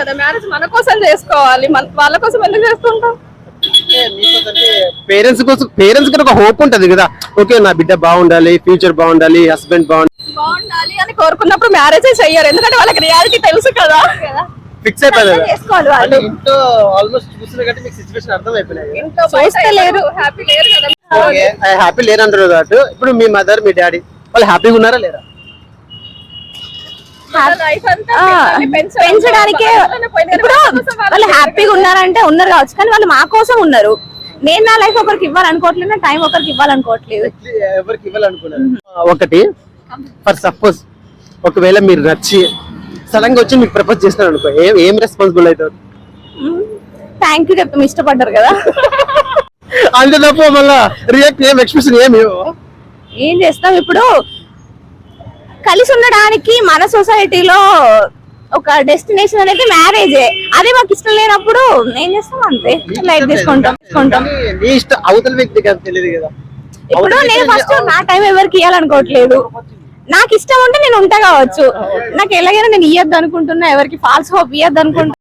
కదా, మ్యారేజ్ మన కోసం చేసుకోవాలి, వాళ్ళ కోసం ఎందుకు చేసుకుంటాం? పేరెంట్స్ కి ఒక హోప్ ఉంటది కదా, ఓకే నా బిడ్డ బాగుండాలి, ఫ్యూచర్ బాగుండాలి, హస్బెండ్ బాగుండాలి అని కోరుకున్నప్పుడు మ్యారేజ్ చెయ్యరు, ఎందుకంటే వాళ్ళకి రియాలిటీ తెలుసు కదా. ఫిక్స్ అయిపోయింది చేసుకోవాలి వాళ్ళు. ఇంట్లో ఆల్మోస్ట్ చూసిన కాబట్టి మీకు సిచువేషన్ అర్థం అయిపోయినాయి. ఇంట్లో చూస్తే లేరు, హ్యాపీ లేరు కదా. హ్యాపీ లేరు అంటారు కాబట్టి ఇప్పుడు మీ మదర్ మీ డాడీ వాళ్ళు హ్యాపీగా ఉన్నారా లేరా? పెంచడానికే ఇప్పుడు వాళ్ళు హ్యాపీగా ఉన్నారంటే ఉన్నారు కావచ్చు, కానీ వాళ్ళు మా కోసం ఉన్నారు. నేను నా లైఫ్ ఒకరికి ఇవ్వాలనుకోవట్లేదు, నా టైం ఒకరికి ఇవ్వాలనుకోవట్లేదు. ఎవరికి ఇవ్వాలనుకున్నారు? ఒకటి ఫర్ సపోజ్ ఒకవేళ మీరు నచ్చి సడన్ గా వచ్చి మీకు ప్రపోజ్ చేస్తున్నారు అనుకో, ఏం రెస్పాన్సిబుల్ అవుతారు? థ్యాంక్ యూ చెప్తాం, ఇష్టపడ్డారు కదా అంతే తప్ప మళ్ళా రియాక్ట్ ఏం ఎక్స్ప్రెషన్ ఏం చేస్తాం? ఇప్పుడు కలిసి ఉండడానికి మన సొసైటీలో ఒక డెస్టినేషన్ అనేది మ్యారేజే. అదే మాకు ఇష్టం లేనప్పుడు ఏం చేస్తాం, అంతే లైట్ తీసుకుంటాం. నీ ఇష్టం అవతల వ్యక్తికి తెలియదు కదా. ఇప్పుడు నేను ఫస్ట్ నా టైం ఎవరికి ఇవ్వాలనుకోవట్లేదు. నాకు ఇష్టం ఉంటే నేను ఉంటా కావచ్చు, నాకు ఎలాగైనా నేను ఇవ్వద్దు అనుకుంటున్నా, ఎవరికి ఫాల్స్ హోప్ ఇవ్వద్దు అనుకుంటున్నా.